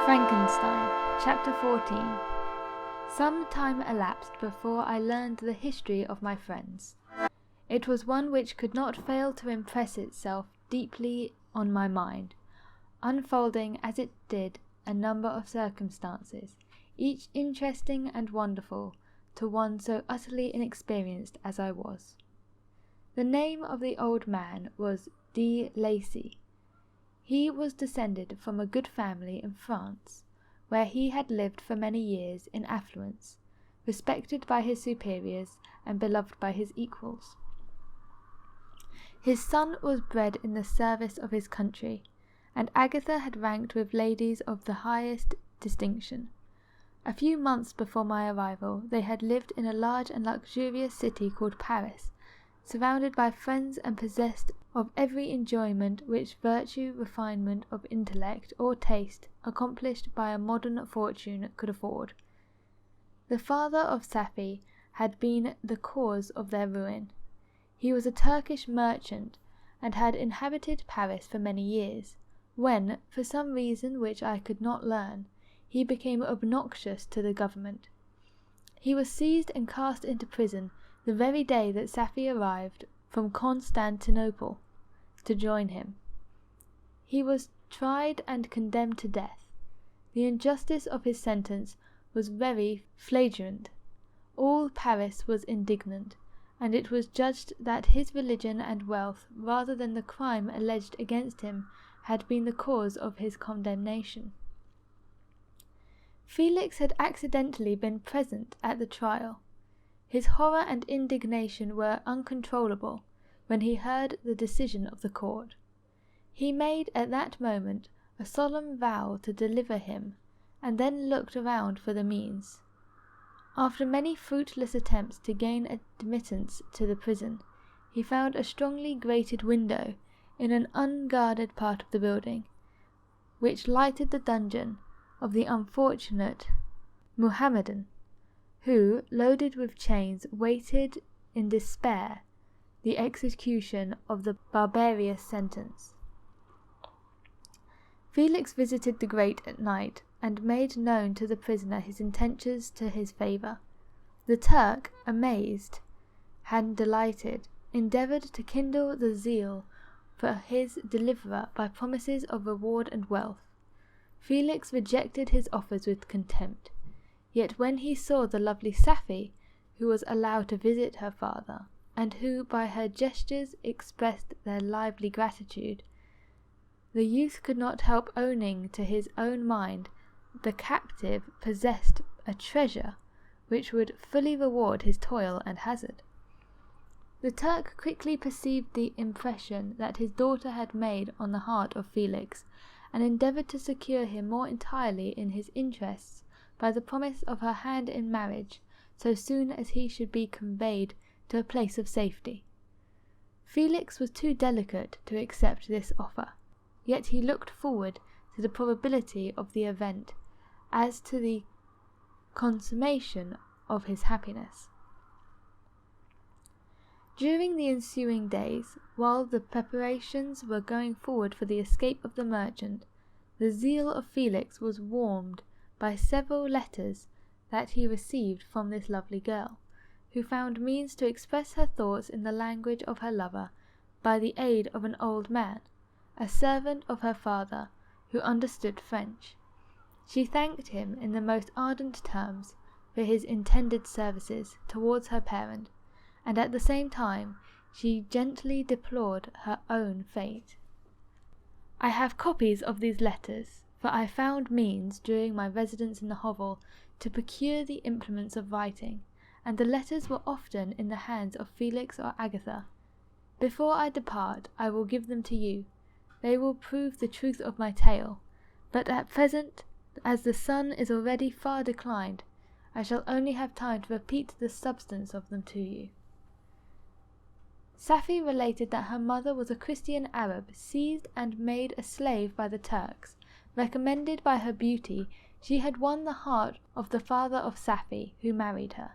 Frankenstein, Chapter 14. Some time elapsed before I learned the history of my friends. It was one which could not fail to impress itself deeply on my mind, unfolding as it did a number of circumstances, each interesting and wonderful to one so utterly inexperienced as I was. The name of the old man was de Lacy. He was descended from a good family in France, where he had lived for many years in affluence, respected by his superiors and beloved by his equals. His son was bred in the service of his country, and Agatha had ranked with ladies of the highest distinction. A few months before my arrival they had lived in a large and luxurious city called Paris, surrounded by friends and possessed of every enjoyment which virtue, refinement of intellect, or taste, accomplished by a modern fortune, could afford. The father of Safie had been the cause of their ruin. He was a Turkish merchant, and had inhabited Paris for many years, when, for some reason which I could not learn, he became obnoxious to the government. He was seized and cast into prison the very day that Safie arrived from Constantinople to join him. He was tried and condemned to death. The injustice of his sentence was very flagrant. All Paris was indignant, and it was judged that his religion and wealth, rather than the crime alleged against him, had been the cause of his condemnation. Felix had accidentally been present at the trial. His horror and indignation were uncontrollable when he heard the decision of the court. He made at that moment a solemn vow to deliver him, and then looked around for the means. After many fruitless attempts to gain admittance to the prison, he found a strongly grated window in an unguarded part of the building, which lighted the dungeon of the unfortunate Mohammedan, who, loaded with chains, waited in despair the execution of the barbarous sentence. Felix visited the grate at night, and made known to the prisoner his intentions to his favour. The Turk, amazed and delighted, endeavoured to kindle the zeal for his deliverer by promises of reward and wealth. Felix rejected his offers with contempt. Yet when he saw the lovely Safie, who was allowed to visit her father, and who by her gestures expressed their lively gratitude, the youth could not help owning to his own mind the captive possessed a treasure which would fully reward his toil and hazard. The Turk quickly perceived the impression that his daughter had made on the heart of Felix, and endeavoured to secure him more entirely in his interests by the promise of her hand in marriage so soon as he should be conveyed to a place of safety. Felix was too delicate to accept this offer, yet he looked forward to the probability of the event as to the consummation of his happiness. During the ensuing days, while the preparations were going forward for the escape of the merchant, the zeal of Felix was warmed by several letters that he received from this lovely girl, who found means to express her thoughts in the language of her lover by the aid of an old man, a servant of her father, who understood French. She thanked him in the most ardent terms for his intended services towards her parent, and at the same time she gently deplored her own fate. I have copies of these letters, for I found means, during my residence in the hovel, to procure the implements of writing, and the letters were often in the hands of Felix or Agatha. Before I depart, I will give them to you. They will prove the truth of my tale, but at present, as the sun is already far declined, I shall only have time to repeat the substance of them to you. Safie related that her mother was a Christian Arab, seized and made a slave by the Turks. Recommended by her beauty, she had won the heart of the father of Safie, who married her.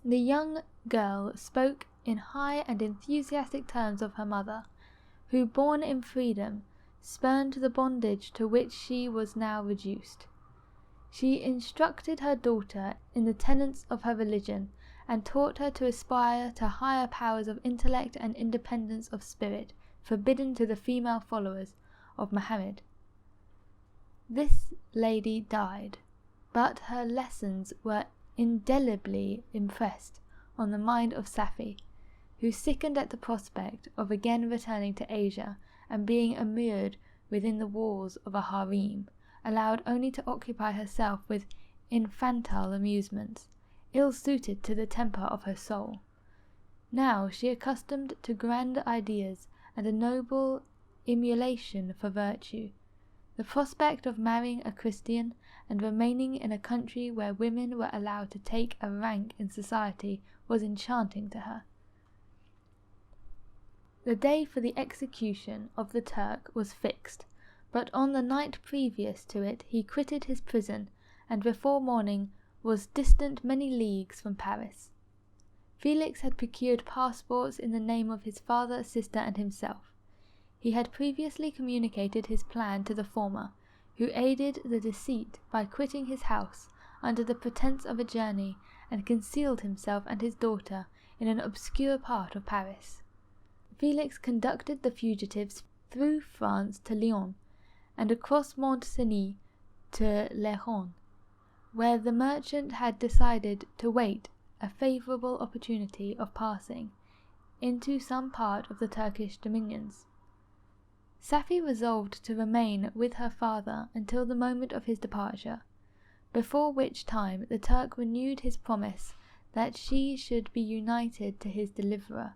The young girl spoke in high and enthusiastic terms of her mother, who, born in freedom, spurned the bondage to which she was now reduced. She instructed her daughter in the tenets of her religion, and taught her to aspire to higher powers of intellect and independence of spirit, forbidden to the female followers of Mohammed. This lady died, but her lessons were indelibly impressed on the mind of Safie, who sickened at the prospect of again returning to Asia and being immured within the walls of a harem, allowed only to occupy herself with infantile amusements, ill-suited to the temper of her soul. Now she accustomed to grand ideas and a noble emulation for virtue. The prospect of marrying a Christian and remaining in a country where women were allowed to take a rank in society was enchanting to her. The day for the execution of the Turk was fixed, but on the night previous to it he quitted his prison, and before morning was distant many leagues from Paris. Felix had procured passports in the name of his father, sister, and himself. He had previously communicated his plan to the former, who aided the deceit by quitting his house under the pretence of a journey, and concealed himself and his daughter in an obscure part of Paris. Felix conducted the fugitives through France to Lyons, and across Mont-Cenis to Leron, where the merchant had decided to wait a favourable opportunity of passing into some part of the Turkish dominions. Safie resolved to remain with her father until the moment of his departure, before which time the Turk renewed his promise that she should be united to his deliverer,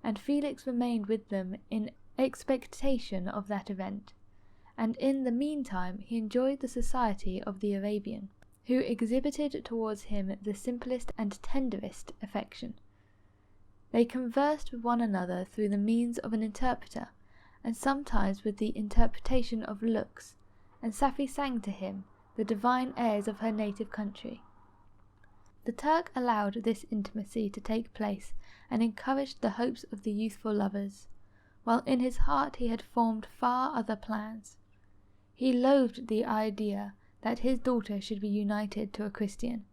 and Felix remained with them in expectation of that event, and in the meantime he enjoyed the society of the Arabian, who exhibited towards him the simplest and tenderest affection. They conversed with one another through the means of an interpreter, and sometimes with the interpretation of looks, and Safie sang to him the divine airs of her native country. The Turk allowed this intimacy to take place, and encouraged the hopes of the youthful lovers, while in his heart he had formed far other plans. He loathed the idea that his daughter should be united to a Christian,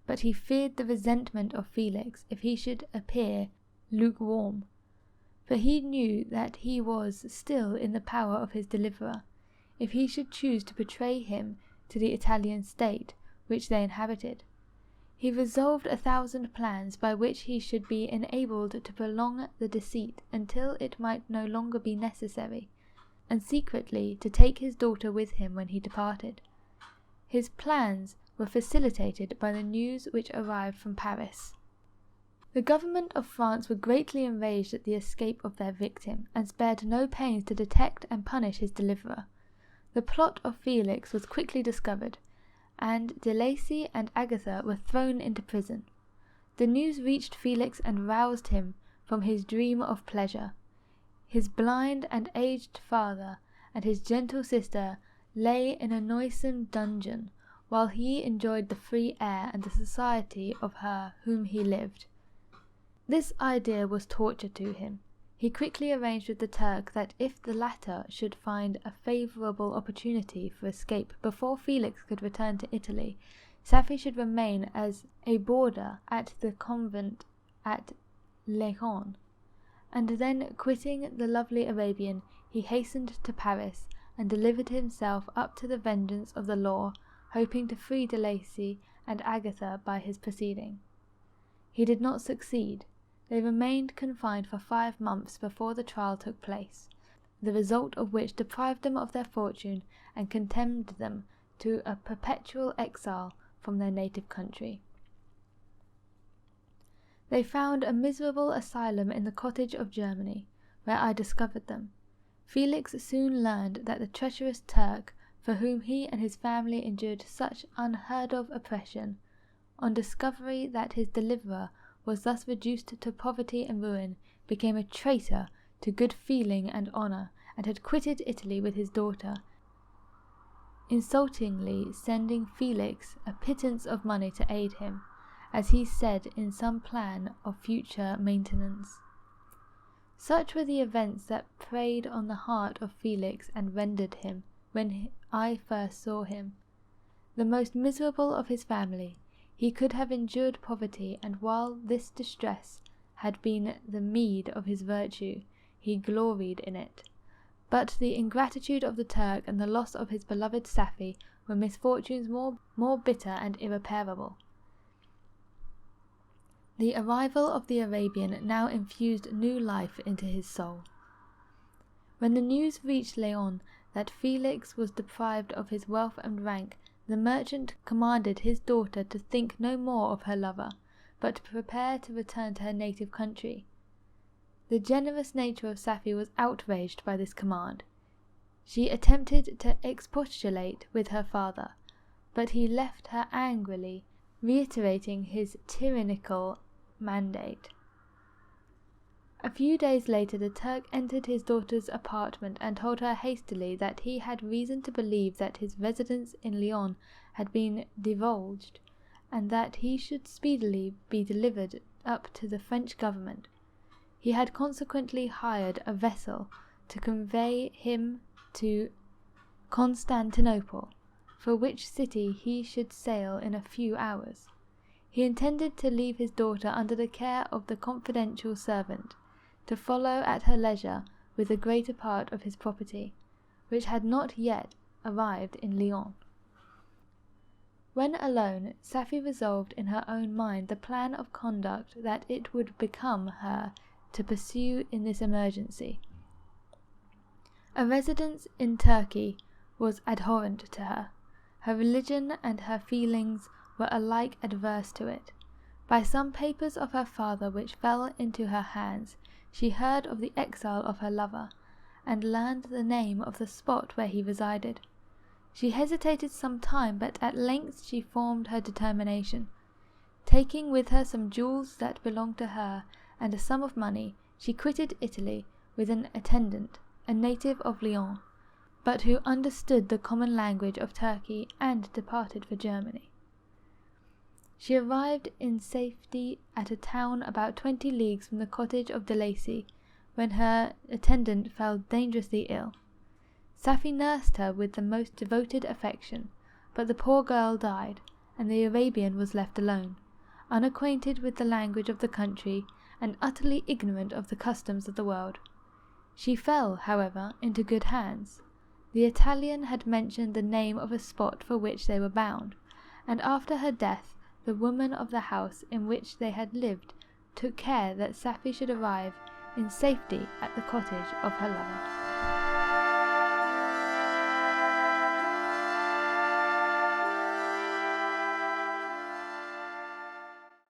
but he feared the resentment of Felix if he should appear lukewarm, for he knew that he was still in the power of his deliverer, if he should choose to betray him to the Italian state which they inhabited. He resolved 1,000 plans by which he should be enabled to prolong the deceit until it might no longer be necessary, and secretly to take his daughter with him when he departed. His plans were facilitated by the news which arrived from Paris. The government of France were greatly enraged at the escape of their victim, and spared no pains to detect and punish his deliverer. The plot of Felix was quickly discovered, and De Lacy and Agatha were thrown into prison. The news reached Felix and roused him from his dream of pleasure. His blind and aged father and his gentle sister lay in a noisome dungeon, while he enjoyed the free air and the society of her whom he lived. This idea was torture to him. He quickly arranged with the Turk that if the latter should find a favourable opportunity for escape before Felix could return to Italy, Safie should remain as a boarder at the convent at Leron, and then, quitting the lovely Arabian, he hastened to Paris and delivered himself up to the vengeance of the law, hoping to free De Lacy and Agatha by his proceeding. He did not succeed. They remained confined for 5 months before the trial took place, the result of which deprived them of their fortune and condemned them to a perpetual exile from their native country. They found a miserable asylum in the cottage of Germany, where I discovered them. Felix soon learned that the treacherous Turk, for whom he and his family endured such unheard-of oppression, on discovery that his deliverer was thus reduced to poverty and ruin, became a traitor to good feeling and honour, and had quitted Italy with his daughter, insultingly sending Felix a pittance of money to aid him, as he said, in some plan of future maintenance. Such were the events that preyed on the heart of Felix and rendered him, when I first saw him, the most miserable of his family. He could have endured poverty, and while this distress had been the meed of his virtue, he gloried in it. But the ingratitude of the Turk and the loss of his beloved Safie were misfortunes more bitter and irreparable. The arrival of the Arabian now infused new life into his soul. When the news reached Leon that Felix was deprived of his wealth and rank, the merchant commanded his daughter to think no more of her lover, but to prepare to return to her native country. The generous nature of Safie was outraged by this command. She attempted to expostulate with her father, but he left her angrily, reiterating his tyrannical mandate. A few days later the Turk entered his daughter's apartment and told her hastily that he had reason to believe that his residence in Lyon had been divulged, and that he should speedily be delivered up to the French government. He had consequently hired a vessel to convey him to Constantinople, for which city he should sail in a few hours. He intended to leave his daughter under the care of the confidential servant, to follow at her leisure with the greater part of his property, which had not yet arrived in Lyon. When alone, Safie resolved in her own mind the plan of conduct that it would become her to pursue in this emergency. A residence in Turkey was abhorrent to her. Her religion and her feelings were alike adverse to it. By some papers of her father which fell into her hands, she heard of the exile of her lover, and learned the name of the spot where he resided. She hesitated some time, but at length she formed her determination. Taking with her some jewels that belonged to her, and a sum of money, she quitted Italy with an attendant, a native of Lyon, but who understood the common language of Turkey, and departed for Germany. She arrived in safety at a town about 20 leagues from the cottage of De Lacy, when her attendant fell dangerously ill. Safie nursed her with the most devoted affection, but the poor girl died, and the Arabian was left alone, unacquainted with the language of the country, and utterly ignorant of the customs of the world. She fell, however, into good hands. The Italian had mentioned the name of a spot for which they were bound, and after her death the woman of the house in which they had lived took care that Safie should arrive in safety at the cottage of her lover.